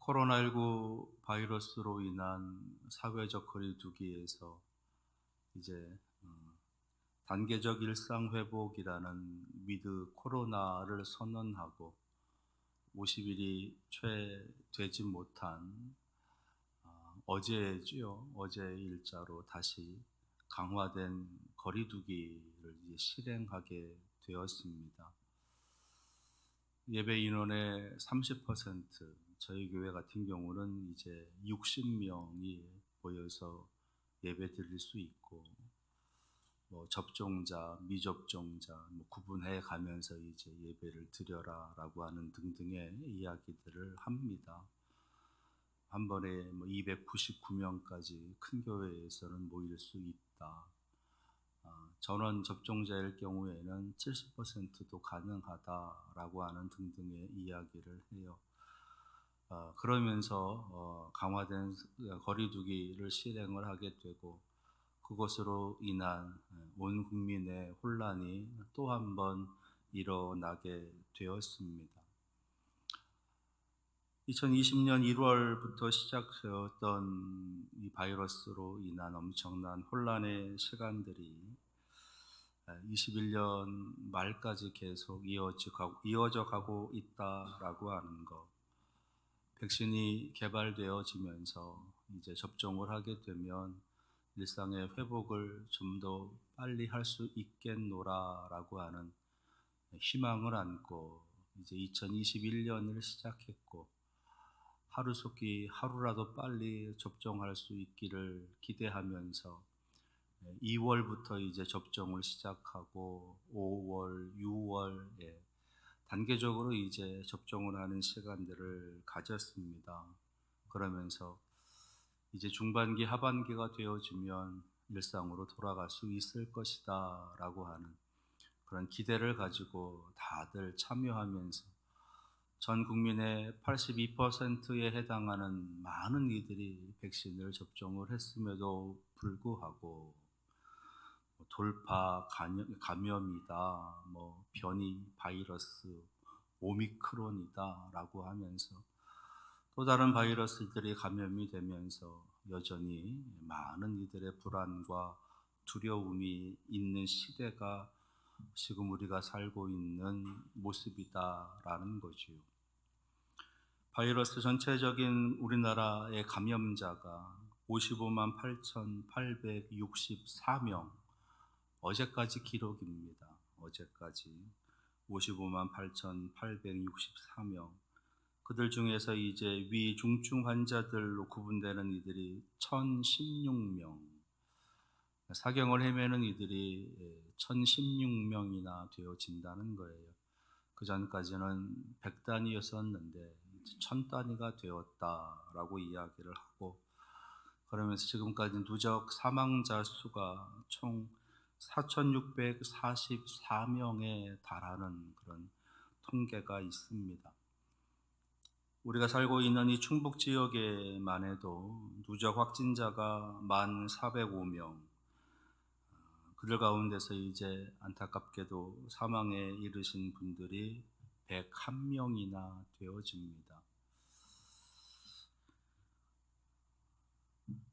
코로나19 바이러스로 인한 사회적 거리두기에서 이제 단계적 일상 회복이라는 위드 코로나를 선언하고 50일이 채 되지 못한 어제죠. 어제 일자로 다시 강화된 거리두기를 이제 실행하게 되었습니다. 예배 인원의 30%, 저희 교회 같은 경우는 이제 60명이 모여서 예배 드릴 수 있고, 접종자, 미접종자 구분해 가면서 이제 예배를 드려라라고 하는 등등의 이야기들을 합니다. 한 번에 299명까지 큰 교회에서는 모일 수 있다. 전원 접종자일 경우에는 70%도 가능하다라고 하는 등등의 이야기를 해요. 그러면서 강화된 거리두기를 실행을 하게 되고, 그것으로 인한 온 국민의 혼란이 또 한 번 일어나게 되었습니다. 2020년 1월부터 시작되었던 이 바이러스로 인한 엄청난 혼란의 시간들이 21년 말까지 계속 이어져 가고 있다라고 하는 것. 백신이 개발되어지면서 이제 접종을 하게 되면 일상의 회복을 좀 더 빨리 할 수 있겠노라라고 하는 희망을 안고 이제 2021년을 시작했고, 하루속히 하루라도 빨리 접종할 수 있기를 기대하면서 2월부터 이제 접종을 시작하고 5월, 6월에 단계적으로 이제 접종을 하는 시간들을 가졌습니다. 그러면서 이제 중반기, 하반기가 되어지면 일상으로 돌아갈 수 있을 것이다 라고 하는 그런 기대를 가지고 다들 참여하면서 전 국민의 82%에 해당하는 많은 이들이 백신을 접종을 했음에도 불구하고 돌파 감염이다, 변이 바이러스, 오미크론이다 라고 하면서 또 다른 바이러스들이 감염이 되면서 여전히 많은 이들의 불안과 두려움이 있는 시대가 지금 우리가 살고 있는 모습이다라는 거지요. 바이러스 전체적인 우리나라의 감염자가 55만 8,864명, 어제까지 기록입니다. 어제까지 55만 8,864명. 그들 중에서 이제 위중증 환자들로 구분되는 이들이 1,016명, 사경을 헤매는 이들이 1,016명이나 되어진다는 거예요. 그 전까지는 100단위였었는데 1000단위가 되었다라고 이야기를 하고, 그러면서 지금까지 누적 사망자 수가 총 4,644명에 달하는 그런 통계가 있습니다. 우리가 살고 있는 이 충북 지역에만 해도 누적 확진자가 1,405명, 그들 가운데서 이제 안타깝게도 사망에 이르신 분들이 101명이나 되어집니다.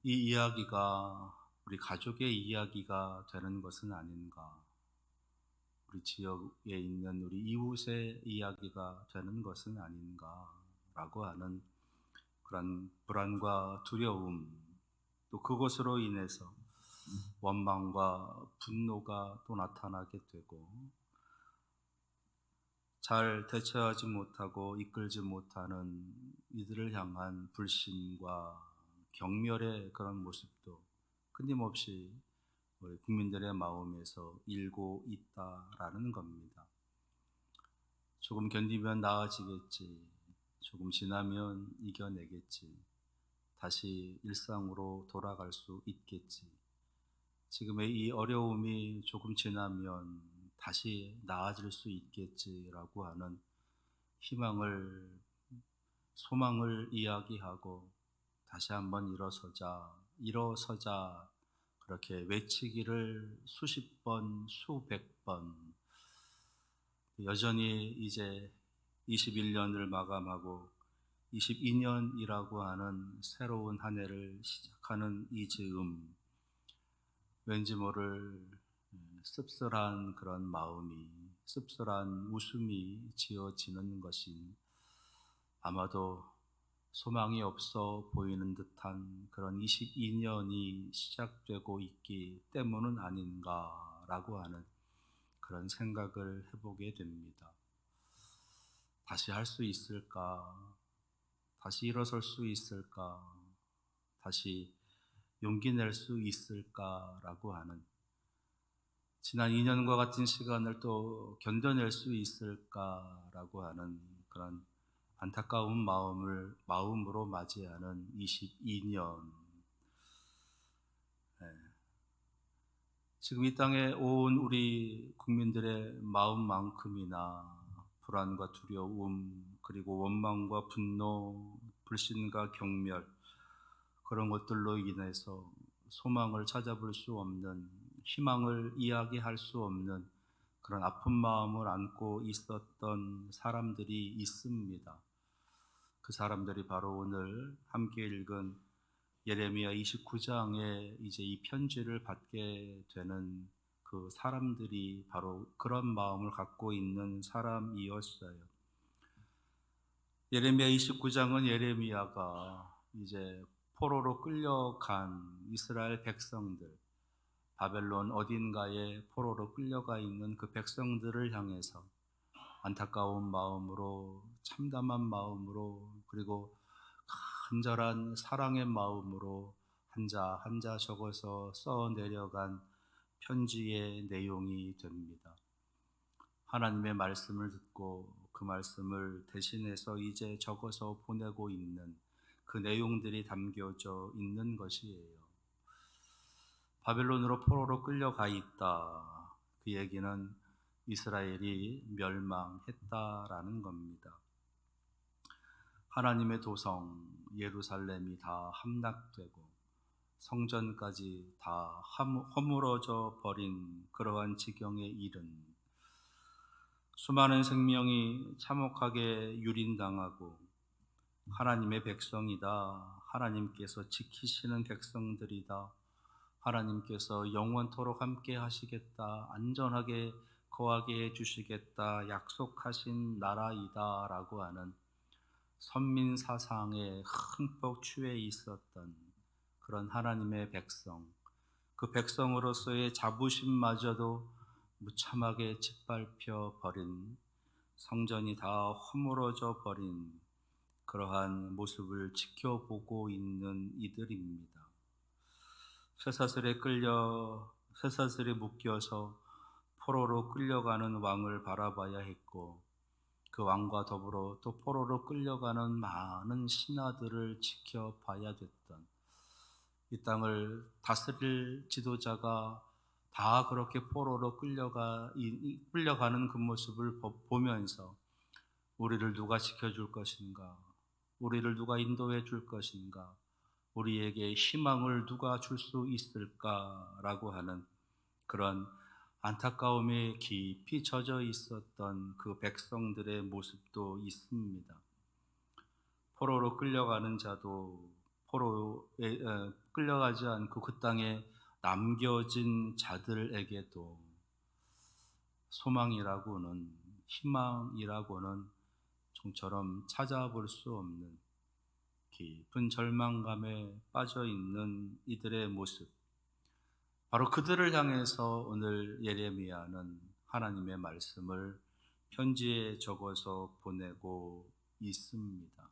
이 이야기가 우리 가족의 이야기가 되는 것은 아닌가, 우리 지역에 있는 우리 이웃의 이야기가 되는 것은 아닌가라고 하는 그런 불안과 두려움, 또 그것으로 인해서 원망과 분노가 또 나타나게 되고, 잘 대처하지 못하고 이끌지 못하는 이들을 향한 불신과 경멸의 그런 모습도 끊임없이 우리 국민들의 마음에서 일고 있다라는 겁니다. 조금 견디면 나아지겠지, 조금 지나면 이겨내겠지, 다시 일상으로 돌아갈 수 있겠지, 지금의 이 어려움이 조금 지나면 다시 나아질 수 있겠지라고 하는 희망을, 소망을 이야기하고 다시 한번 일어서자 그렇게 외치기를 수십 번, 수백 번, 여전히 이제 21년을 마감하고 22년이라고 하는 새로운 한 해를 시작하는 이 즈음, 왠지 모를 씁쓸한 그런 마음이, 씁쓸한 웃음이 지어지는 것이 아마도 소망이 없어 보이는 듯한 그런 22년이 시작되고 있기 때문은 아닌가라고 하는 그런 생각을 해보게 됩니다. 다시 할 수 있을까? 다시 일어설 수 있을까? 다시 용기 낼 수 있을까라고 하는, 지난 2년과 같은 시간을 또 견뎌낼 수 있을까라고 하는 그런 안타까운 마음으로 맞이하는 22년. 지금 이 땅에 온 우리 국민들의 마음만큼이나 불안과 두려움, 그리고 원망과 분노, 불신과 경멸, 그런 것들로 인해서 소망을 찾아볼 수 없는, 희망을 이야기할 수 없는 그런 아픈 마음을 안고 있었던 사람들이 있습니다. 그 사람들이 바로 오늘 함께 읽은 예레미야 29장에 이제 이 편지를 받게 되는 그 사람들이 바로 그런 마음을 갖고 있는 사람이었어요. 예레미야 29장은 예레미야가 이제 포로로 끌려간 이스라엘 백성들, 바벨론 어딘가에 포로로 끌려가 있는 그 백성들을 향해서 안타까운 마음으로, 참담한 마음으로, 그리고 간절한 사랑의 마음으로 한자 한자 적어서 써 내려간 편지의 내용이 됩니다. 하나님의 말씀을 듣고 그 말씀을 대신해서 이제 적어서 보내고 있는 그 내용들이 담겨져 있는 것이에요. 바벨론으로 포로로 끌려가 있다. 그 얘기는 이스라엘이 멸망했다라는 겁니다. 하나님의 도성 예루살렘이 다 함락되고 성전까지 다 허물어져 버린 그러한 지경에 이른, 수많은 생명이 참혹하게 유린당하고 하나님의 백성이다, 하나님께서 지키시는 백성들이다, 하나님께서 영원토록 함께 하시겠다, 안전하게 거하게 해주시겠다 약속하신 나라이다 라고 하는 선민 사상에 흠뻑 취해 있었던 그런 하나님의 백성, 그 백성으로서의 자부심마저도 무참하게 짓밟혀 버린, 성전이 다 허물어져 버린 그러한 모습을 지켜보고 있는 이들입니다. 쇠사슬에 묶여서 포로로 끌려가는 왕을 바라봐야 했고, 그 왕과 더불어 또 포로로 끌려가는 많은 신하들을 지켜봐야 됐던, 이 땅을 다스릴 지도자가 다 그렇게 포로로 끌려가는 그 모습을 보면서 우리를 누가 지켜줄 것인가, 우리를 누가 인도해 줄 것인가, 우리에게 희망을 누가 줄 수 있을까라고 하는 그런 안타까움에 깊이 젖어 있었던 그 백성들의 모습도 있습니다. 포로로 끌려가는 자도, 포로에 끌려가지 않고 그 땅에 남겨진 자들에게도 소망이라고는, 희망이라고는 좀처럼 찾아볼 수 없는 깊은 절망감에 빠져 있는 이들의 모습, 바로 그들을 향해서 오늘 예레미야는 하나님의 말씀을 편지에 적어서 보내고 있습니다.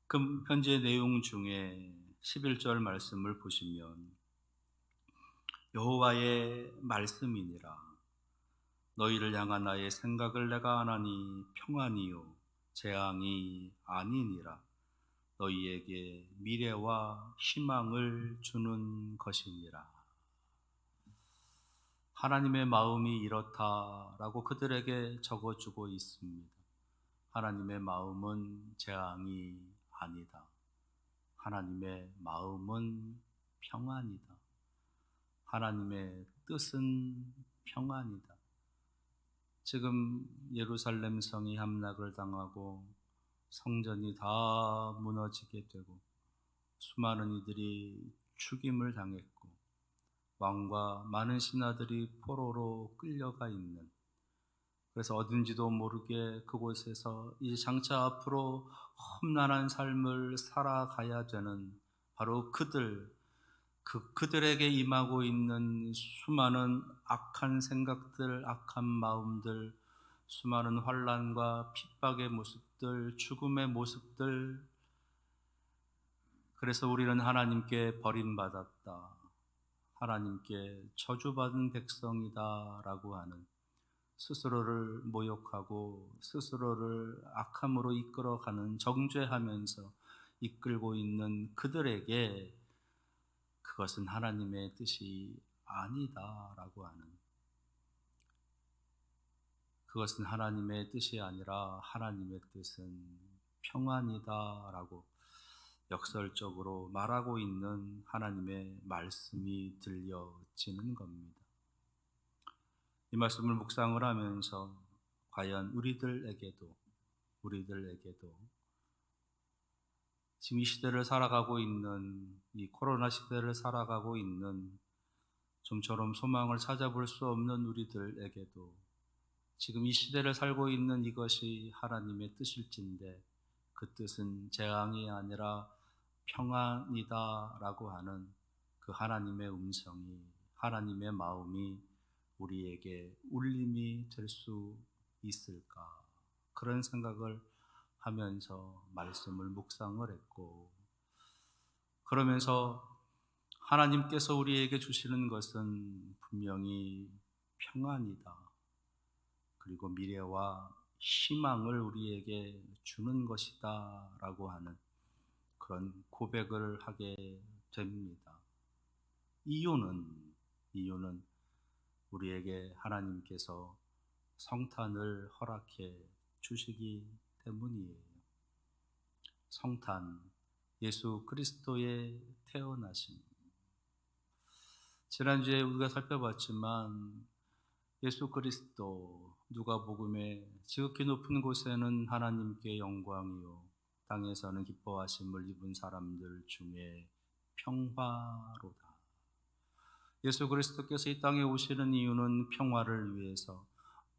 그 편지의 내용 중에 11절 말씀을 보시면, 여호와의 말씀이니라, 너희를 향한 나의 생각을 내가 아나니 평안이요 재앙이 아니니라, 너희에게 미래와 희망을 주는 것이니라. 하나님의 마음이 이렇다라고 그들에게 적어주고 있습니다. 하나님의 마음은 재앙이 아니다. 하나님의 마음은 평안이다. 하나님의 뜻은 평안이다. 지금 예루살렘 성이 함락을 당하고 성전이 다 무너지게 되고 수많은 이들이 죽임을 당했고 왕과 많은 신하들이 포로로 끌려가 있는, 그래서 어딘지도 모르게 그곳에서 이제 장차 앞으로 험난한 삶을 살아가야 되는 바로 그들에게 임하고 있는 수많은 악한 생각들, 악한 마음들, 수많은 환난과 핍박의 모습들, 죽음의 모습들. 그래서 우리는 하나님께 버림받았다, 하나님께 저주받은 백성이다라고 하는, 스스로를 모욕하고 스스로를 악함으로 이끌어가는, 정죄하면서 이끌고 있는 그들에게 그것은 하나님의 뜻이 아니다라고 하는, 그것은 하나님의 뜻이 아니라 하나님의 뜻은 평안이다라고 역설적으로 말하고 있는 하나님의 말씀이 들려지는 겁니다. 이 말씀을 묵상을 하면서 과연 우리들에게도 지금 이 시대를 살아가고 있는, 이 코로나 시대를 살아가고 있는 좀처럼 소망을 찾아볼 수 없는 우리들에게도 지금 이 시대를 살고 있는 이것이 하나님의 뜻일진데 그 뜻은 재앙이 아니라 평안이다라고 하는 그 하나님의 음성이, 하나님의 마음이 우리에게 울림이 될 수 있을까? 그런 생각을 하면서 말씀을 묵상을 했고, 그러면서 하나님께서 우리에게 주시는 것은 분명히 평안이다, 그리고 미래와 희망을 우리에게 주는 것이다 라고 하는 그런 고백을 하게 됩니다. 이유는 우리에게 하나님께서 성탄을 허락해 주시기 때문이에요. 성탄, 예수 그리스도의 태어나심. 지난주에 우리가 살펴봤지만 예수 그리스도, 누가복음에 지극히 높은 곳에는 하나님께 영광이요 땅에서는 기뻐하심을 입은 사람들 중에 평화로다. 예수 그리스도께서 이 땅에 오시는 이유는 평화를 위해서,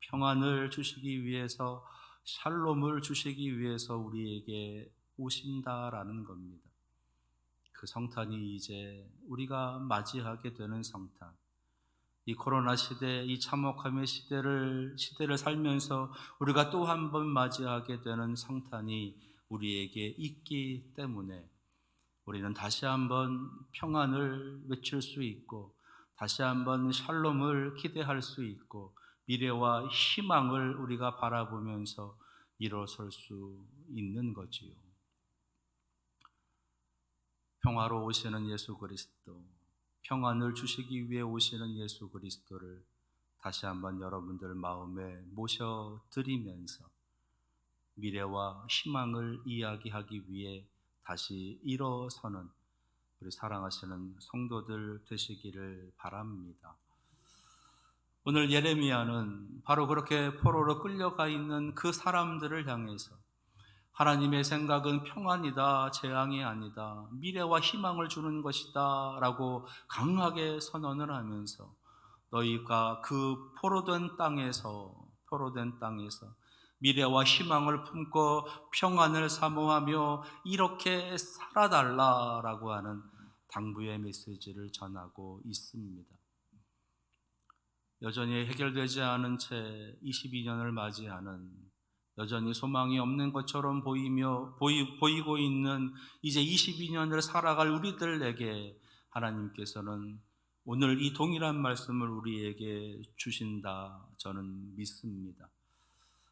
평안을 주시기 위해서, 샬롬을 주시기 위해서 우리에게 오신다라는 겁니다. 그 성탄이 이제 우리가 맞이하게 되는 성탄, 이 코로나 시대, 이 참혹함의 시대를 살면서 우리가 또 한 번 맞이하게 되는 성탄이 우리에게 있기 때문에 우리는 다시 한번 평안을 외칠 수 있고, 다시 한번 샬롬을 기대할 수 있고, 미래와 희망을 우리가 바라보면서 일어설 수 있는 거지요. 평화로 오시는 예수 그리스도, 평안을 주시기 위해 오시는 예수 그리스도를 다시 한번 여러분들 마음에 모셔드리면서 미래와 희망을 이야기하기 위해 다시 일어서는 우리 사랑하시는 성도들 되시기를 바랍니다. 오늘 예레미야는 바로 그렇게 포로로 끌려가 있는 그 사람들을 향해서 하나님의 생각은 평안이다, 재앙이 아니다, 미래와 희망을 주는 것이다 라고 강하게 선언을 하면서 너희가 그 포로된 땅에서 미래와 희망을 품고 평안을 사모하며 이렇게 살아달라라고 하는 당부의 메시지를 전하고 있습니다. 여전히 해결되지 않은 채 22년을 맞이하는, 여전히 소망이 없는 것처럼 보이고 있는 이제 22년을 살아갈 우리들에게 하나님께서는 오늘 이 동일한 말씀을 우리에게 주신다 저는 믿습니다.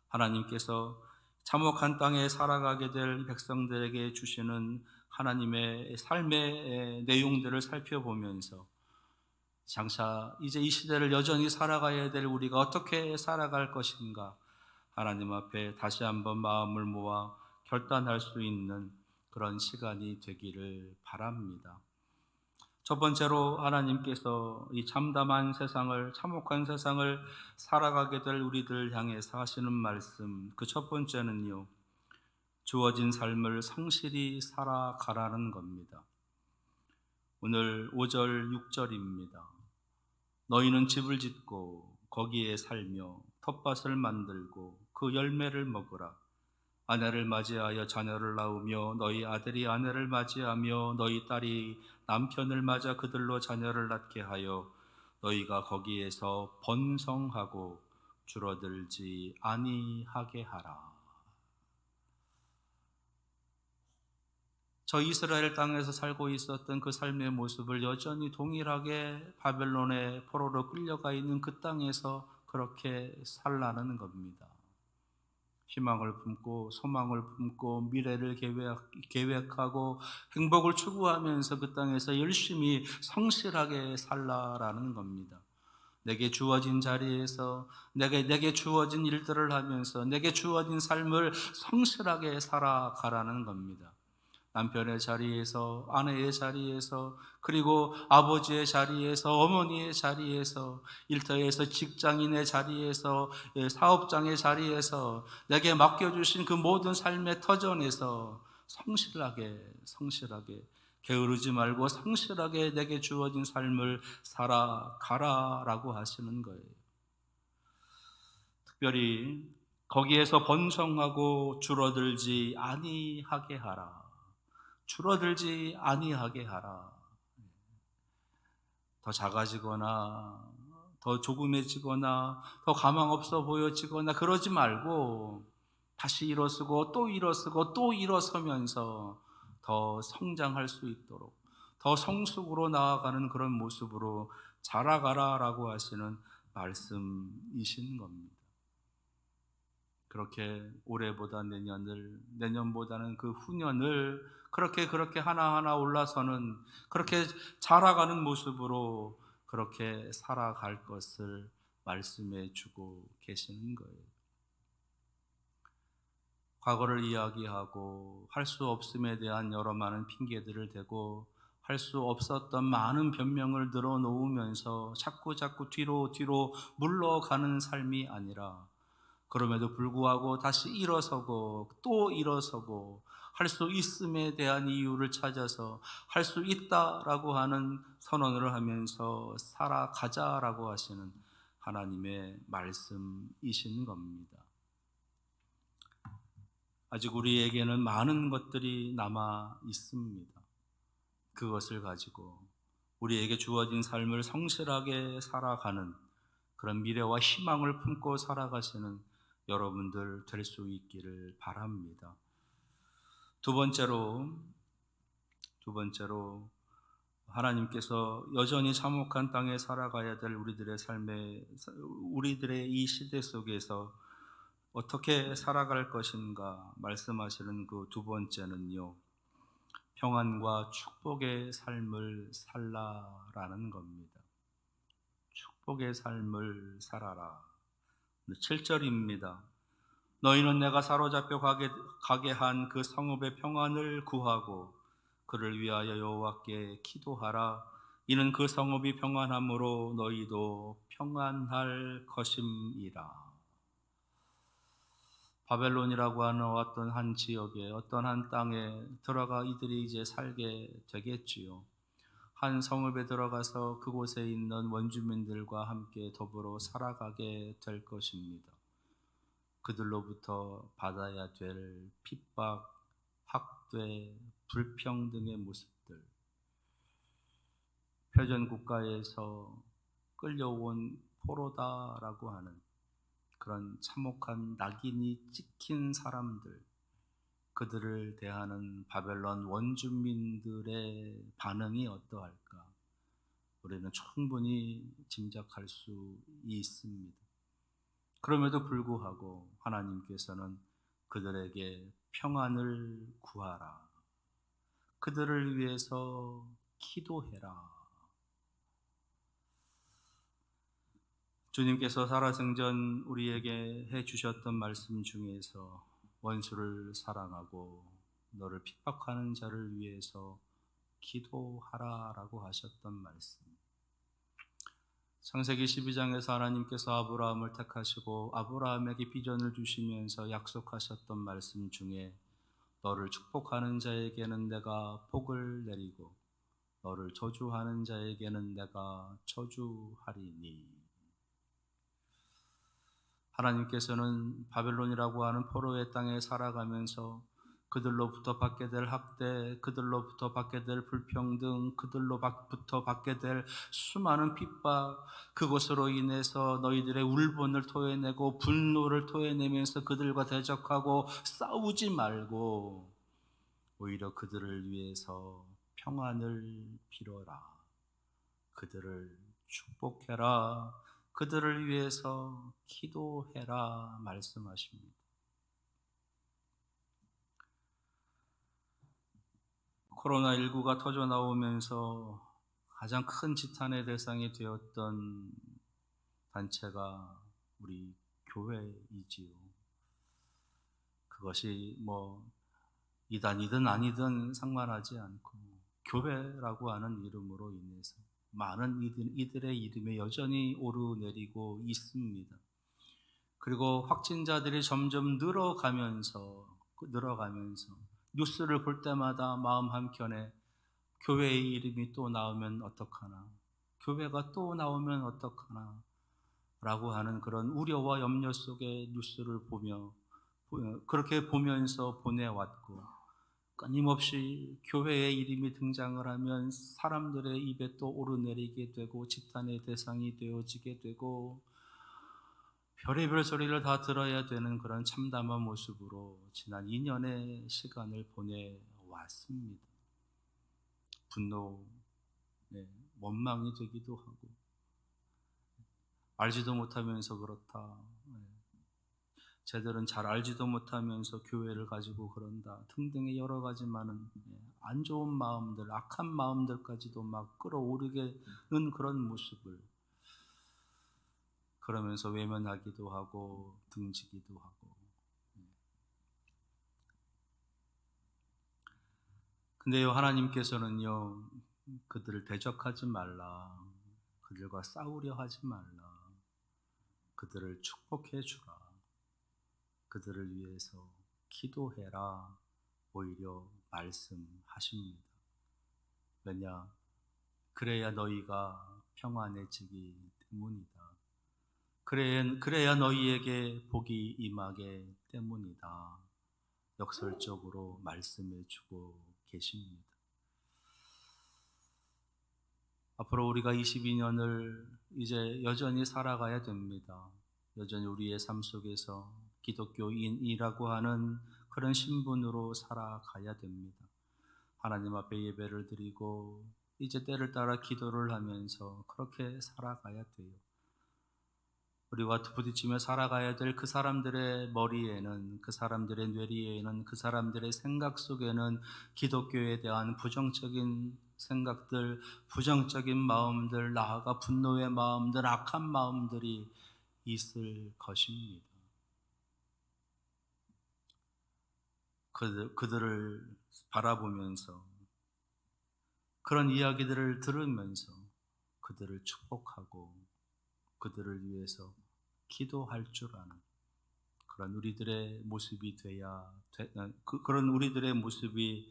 하나님께서 참혹한 땅에 살아가게 될 백성들에게 주시는 하나님의 삶의 내용들을 살펴보면서 장차 이제 이 시대를 여전히 살아가야 될 우리가 어떻게 살아갈 것인가, 하나님 앞에 다시 한번 마음을 모아 결단할 수 있는 그런 시간이 되기를 바랍니다. 첫 번째로 하나님께서 이 참담한 세상을, 참혹한 세상을 살아가게 될 우리들 향해서 하시는 말씀, 그 첫 번째는요, 주어진 삶을 성실히 살아가라는 겁니다. 오늘 5절, 6절입니다. 너희는 집을 짓고 거기에 살며 텃밭을 만들고 그 열매를 먹으라. 아내를 맞이하여 자녀를 낳으며 너희 아들이 아내를 맞이하며 너희 딸이 남편을 맞아 그들로 자녀를 낳게 하여 너희가 거기에서 번성하고 줄어들지 아니하게 하라. 저 이스라엘 땅에서 살고 있었던 그 삶의 모습을 여전히 동일하게 바벨론의 포로로 끌려가 있는 그 땅에서 그렇게 살라는 겁니다. 희망을 품고 소망을 품고 미래를 계획하고 행복을 추구하면서 그 땅에서 열심히 성실하게 살라라는 겁니다. 내게 주어진 자리에서 내게 주어진 일들을 하면서 내게 주어진 삶을 성실하게 살아가라는 겁니다. 남편의 자리에서, 아내의 자리에서, 그리고 아버지의 자리에서, 어머니의 자리에서, 일터에서, 직장인의 자리에서, 사업장의 자리에서 내게 맡겨주신 그 모든 삶의 터전에서 성실하게 게으르지 말고 성실하게 내게 주어진 삶을 살아가라라고 하시는 거예요. 특별히 거기에서 번성하고 줄어들지 아니하게 하라. 줄어들지 아니하게 하라. 더 작아지거나 더 조그매지거나 더 가망 없어 보여지거나 그러지 말고 다시 일어서고 또 일어서고 또 일어서면서 더 성장할 수 있도록 더 성숙으로 나아가는 그런 모습으로 자라가라라고 하시는 말씀이신 겁니다. 그렇게 올해보다 내년보다는 그 후년을 그렇게 하나하나 올라서는 그렇게 자라가는 모습으로 그렇게 살아갈 것을 말씀해 주고 계시는 거예요. 과거를 이야기하고 할 수 없음에 대한 여러 많은 핑계들을 대고 할 수 없었던 많은 변명을 늘어놓으면서 자꾸 뒤로 물러가는 삶이 아니라 그럼에도 불구하고 다시 일어서고 또 일어서고 할 수 있음에 대한 이유를 찾아서 할 수 있다라고 하는 선언을 하면서 살아가자라고 하시는 하나님의 말씀이신 겁니다. 아직 우리에게는 많은 것들이 남아 있습니다. 그것을 가지고 우리에게 주어진 삶을 성실하게 살아가는 그런 미래와 희망을 품고 살아가시는 여러분들 될 수 있기를 바랍니다. 두 번째로 하나님께서 여전히 참혹한 땅에 살아가야 될 우리들의 이 시대 속에서 어떻게 살아갈 것인가 말씀하시는 그 두 번째는요, 평안과 축복의 삶을 살라라는 겁니다. 축복의 삶을 살아라. 7절입니다. 너희는 내가 사로잡혀 가게 한 그 성읍의 평안을 구하고 그를 위하여 여호와께 기도하라. 이는 그 성읍이 평안함으로 너희도 평안할 것임이라. 바벨론이라고 하는 어떤 한 지역에 어떤 한 땅에 들어가 이들이 이제 살게 되겠지요. 한 성읍에 들어가서 그곳에 있는 원주민들과 함께 더불어 살아가게 될 것입니다. 그들로부터 받아야 될 핍박, 학대, 불평등의 모습들, 표전 국가에서 끌려온 포로다라고 하는 그런 참혹한 낙인이 찍힌 사람들, 그들을 대하는 바벨론 원주민들의 반응이 어떠할까? 우리는 충분히 짐작할 수 있습니다. 그럼에도 불구하고 하나님께서는 그들에게 평안을 구하라. 그들을 위해서 기도해라. 주님께서 살아생전 우리에게 해주셨던 말씀 중에서 원수를 사랑하고 너를 핍박하는 자를 위해서 기도하라라고 하셨던 말씀. 창세기 12장에서 하나님께서 아브라함을 택하시고 아브라함에게 비전을 주시면서 약속하셨던 말씀 중에 너를 축복하는 자에게는 내가 복을 내리고 너를 저주하는 자에게는 내가 저주하리니. 하나님께서는 바벨론이라고 하는 포로의 땅에 살아가면서 그들로부터 받게 될 학대, 그들로부터 받게 될 불평등, 그들로부터 받게 될 수많은 핍박, 그것으로 인해서 너희들의 울분을 토해내고 분노를 토해내면서 그들과 대적하고 싸우지 말고 오히려 그들을 위해서 평안을 빌어라. 그들을 축복해라. 그들을 위해서 기도해라 말씀하십니다. 코로나19가 터져 나오면서 가장 큰 지탄의 대상이 되었던 단체가 우리 교회이지요. 그것이 이단이든 아니든 상관하지 않고 교회라고 하는 이름으로 인해서 많은 이들의 이름에 여전히 오르내리고 있습니다. 그리고 확진자들이 점점 늘어가면서 뉴스를 볼 때마다 마음 한켠에 교회의 이름이 또 나오면 어떡하나, 교회가 또 나오면 어떡하나 라고 하는 그런 우려와 염려 속에 뉴스를 그렇게 보면서 보내왔고, 끊임없이 교회의 이름이 등장을 하면 사람들의 입에 또 오르내리게 되고 지탄의 대상이 되어지게 되고 별의별 소리를 다 들어야 되는 그런 참담한 모습으로 지난 2년의 시간을 보내왔습니다. 분노, 원망이 되기도 하고 알지도 못하면서 그렇다, 쟤들은 잘 알지도 못하면서 교회를 가지고 그런다 등등의 여러 가지 많은 안 좋은 마음들, 악한 마음들까지도 막 끌어오르게 는 그런 모습을 그러면서 외면하기도 하고 등지기도 하고. 근데요, 하나님께서는요, 그들을 대적하지 말라, 그들과 싸우려 하지 말라, 그들을 축복해 주라, 그들을 위해서 기도해라 오히려 말씀하십니다. 왜냐? 그래야 너희가 평안해지기 때문이다. 그래야 너희에게 복이 임하게 때문이다. 역설적으로 말씀해 주고 계십니다. 앞으로 우리가 22년을 이제 여전히 살아가야 됩니다. 여전히 우리의 삶 속에서 기독교인이라고 하는 그런 신분으로 살아가야 됩니다. 하나님 앞에 예배를 드리고 이제 때를 따라 기도를 하면서 그렇게 살아가야 돼요. 우리와 부딪히며 살아가야 될 그 사람들의 머리에는, 그 사람들의 뇌리에는, 그 사람들의 생각 속에는 기독교에 대한 부정적인 생각들, 부정적인 마음들, 나아가 분노의 마음들, 악한 마음들이 있을 것입니다. 그들을 바라보면서 그런 이야기들을 들으면서 그들을 축복하고 그들을 위해서 기도할 줄 아는 그런 우리들의 모습이 그런 우리들의 모습이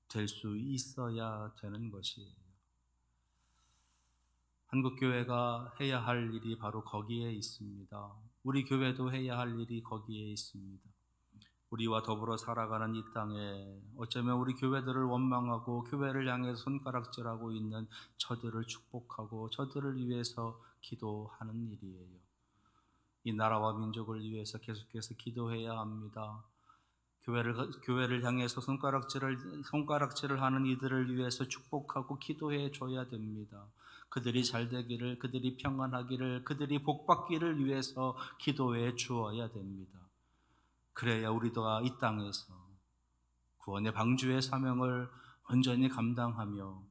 될 수 있어야 되는 것이에요. 한국교회가 해야 할 일이 바로 거기에 있습니다. 우리 교회도 해야 할 일이 거기에 있습니다. 우리와 더불어 살아가는 이 땅에 어쩌면 우리 교회들을 원망하고 교회를 향해서 손가락질하고 있는 저들을 축복하고 저들을 위해서 기도하는 일이에요. 이 나라와 민족을 위해서 계속해서 기도해야 합니다. 교회를 향해서 손가락질을 하는 이들을 위해서 축복하고 기도해 줘야 됩니다. 그들이 잘 되기를, 그들이 평안하기를, 그들이 복받기를 위해서 기도해 주어야 됩니다. 그래야 우리도 이 땅에서 구원의 방주의 사명을 온전히 감당하며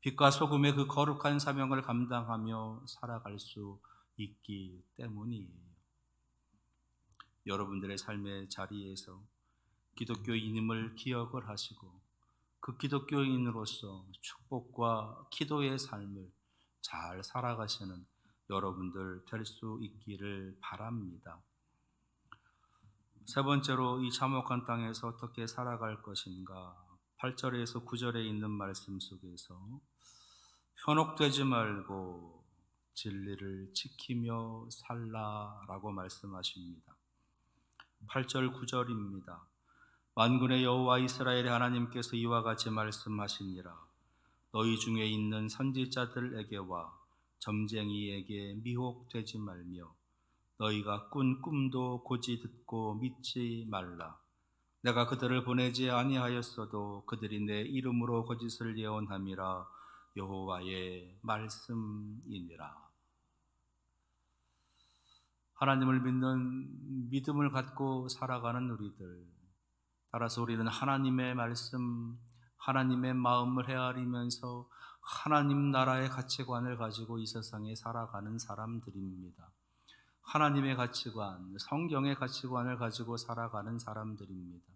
빛과 소금의 그 거룩한 사명을 감당하며 살아갈 수 있기 때문이에요. 여러분들의 삶의 자리에서 기독교인임을 기억을 하시고 그 기독교인으로서 축복과 기도의 삶을 잘 살아가시는 여러분들 될 수 있기를 바랍니다. 세 번째로 이 참혹한 땅에서 어떻게 살아갈 것인가? 8절에서 9절에 있는 말씀 속에서 현혹되지 말고 진리를 지키며 살라라고 말씀하십니다. 8절 9절입니다. 만군의 여호와 이스라엘의 하나님께서 이와 같이 말씀하시니라. 너희 중에 있는 선지자들에게와 점쟁이에게 미혹되지 말며 너희가 꾼 꿈도 고지 듣고 믿지 말라. 내가 그들을 보내지 아니하였어도 그들이 내 이름으로 거짓을 예언함이라. 여호와의 말씀이니라. 하나님을 믿는 믿음을 갖고 살아가는 우리들, 따라서 우리는 하나님의 말씀, 하나님의 마음을 헤아리면서 하나님 나라의 가치관을 가지고 이 세상에 살아가는 사람들입니다. 하나님의 가치관, 성경의 가치관을 가지고 살아가는 사람들입니다.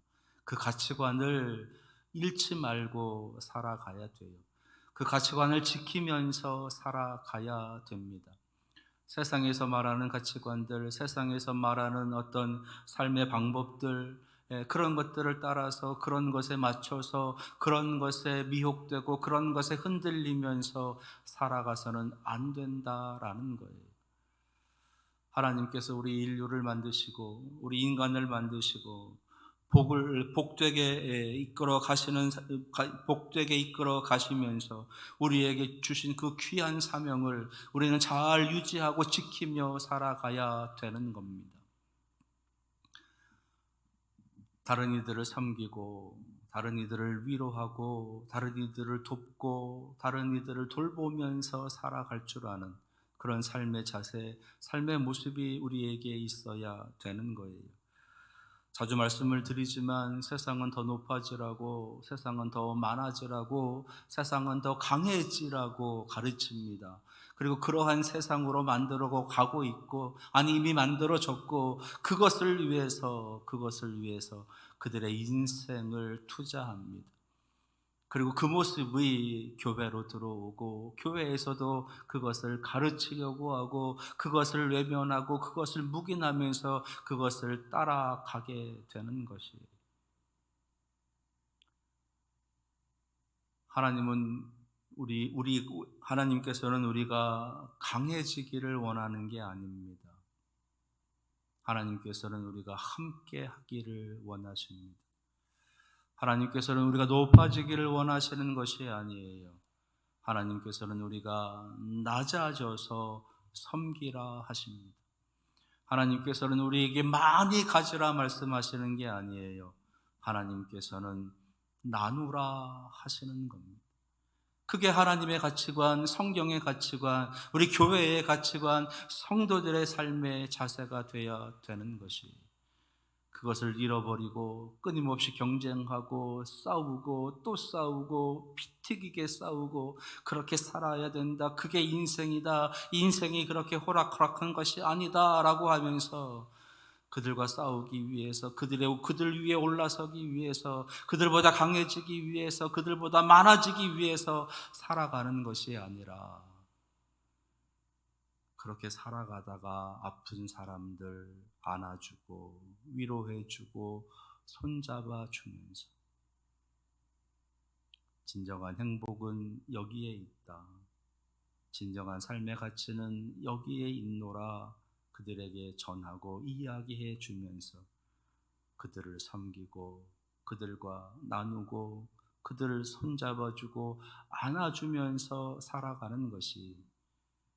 그 가치관을 잃지 말고 살아가야 돼요. 그 가치관을 지키면서 살아가야 됩니다. 세상에서 말하는 가치관들, 세상에서 말하는 어떤 삶의 방법들, 그런 것들을 따라서 그런 것에 맞춰서 그런 것에 미혹되고 그런 것에 흔들리면서 살아가서는 안 된다라는 거예요. 하나님께서 우리 인류를 만드시고 우리 인간을 만드시고 복되게 이끌어 가시면서 우리에게 주신 그 귀한 사명을 우리는 잘 유지하고 지키며 살아가야 되는 겁니다. 다른 이들을 섬기고 다른 이들을 위로하고 다른 이들을 돕고 다른 이들을 돌보면서 살아갈 줄 아는 그런 삶의 자세, 삶의 모습이 우리에게 있어야 되는 거예요. 자주 말씀을 드리지만 세상은 더 높아지라고, 세상은 더 많아지라고, 세상은 더 강해지라고 가르칩니다. 그리고 그러한 세상으로 만들어 가고 있고, 아니 이미 만들어졌고, 그것을 위해서 그들의 인생을 투자합니다. 그리고 그 모습이 교회로 들어오고 교회에서도 그것을 가르치려고 하고 그것을 외면하고 그것을 묵인하면서 그것을 따라가게 되는 것이에요. 하나님께서는 우리가 강해지기를 원하는 게 아닙니다. 하나님께서는 우리가 함께 하기를 원하십니다. 하나님께서는 우리가 높아지기를 원하시는 것이 아니에요. 하나님께서는 우리가 낮아져서 섬기라 하십니다. 하나님께서는 우리에게 많이 가지라 말씀하시는 게 아니에요. 하나님께서는 나누라 하시는 겁니다. 그게 하나님의 가치관, 성경의 가치관, 우리 교회의 가치관, 성도들의 삶의 자세가 되어야 되는 것이에요. 그것을 잃어버리고 끊임없이 경쟁하고 싸우고 또 싸우고 피튀기게 싸우고 그렇게 살아야 된다. 그게 인생이다. 인생이 그렇게 호락호락한 것이 아니다 라고 하면서 그들과 싸우기 위해서 그들 위에 올라서기 위해서 그들보다 강해지기 위해서 그들보다 많아지기 위해서 살아가는 것이 아니라 그렇게 살아가다가 아픈 사람들 안아주고 위로해주고 손잡아주면서 진정한 행복은 여기에 있다. 진정한 삶의 가치는 여기에 있노라 그들에게 전하고 이야기해 주면서 그들을 섬기고 그들과 나누고 그들을 손잡아주고 안아주면서 살아가는 것이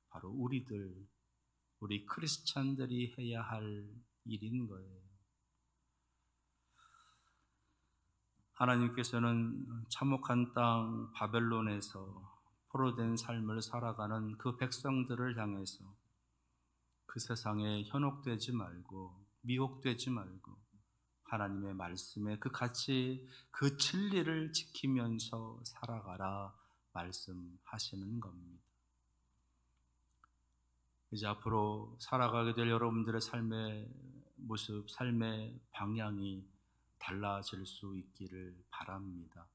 바로 우리 크리스찬들이 해야 할 일인 거예요. 하나님께서는 참혹한 땅 바벨론에서 포로된 삶을 살아가는 그 백성들을 향해서 그 세상에 현혹되지 말고 미혹되지 말고 하나님의 말씀에 그 가치, 그 진리를 지키면서 살아가라 말씀하시는 겁니다. 이제 앞으로 살아가게 될 여러분들의 삶의 모습, 삶의 방향이 달라질 수 있기를 바랍니다.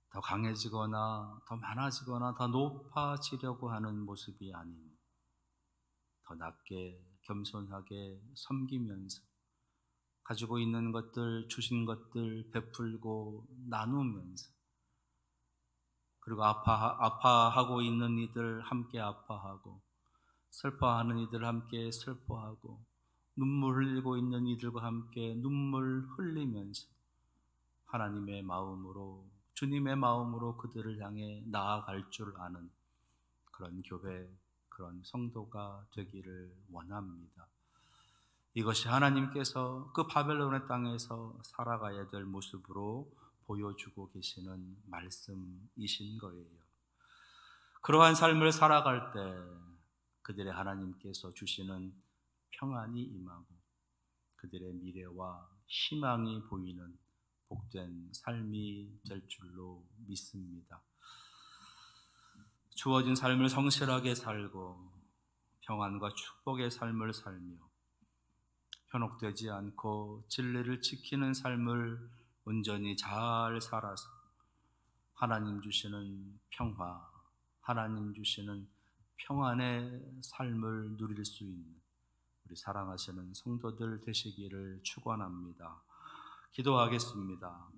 더 강해지거나 더 많아지거나 더 높아지려고 하는 모습이 아닌 더 낮게 겸손하게 섬기면서 가지고 있는 것들, 주신 것들 베풀고 나누면서, 그리고 아파하고 있는 이들 함께 아파하고, 슬퍼하는 이들 함께 슬퍼하고, 눈물 흘리고 있는 이들과 함께 눈물 흘리면서 하나님의 마음으로, 주님의 마음으로 그들을 향해 나아갈 줄 아는 그런 교회, 그런 성도가 되기를 원합니다. 이것이 하나님께서 그 바벨론의 땅에서 살아가야 될 모습으로 보여주고 계시는 말씀이신 거예요. 그러한 삶을 살아갈 때 그들의 하나님께서 주시는 평안이 임하고 그들의 미래와 희망이 보이는 복된 삶이 될 줄로 믿습니다. 주어진 삶을 성실하게 살고 평안과 축복의 삶을 살며 현혹되지 않고 진리를 지키는 삶을 온전히 잘 살아서 하나님 주시는 평화, 하나님 주시는 평안의 삶을 누릴 수 있는 우리 사랑하시는 성도들 되시기를 축원합니다. 기도하겠습니다.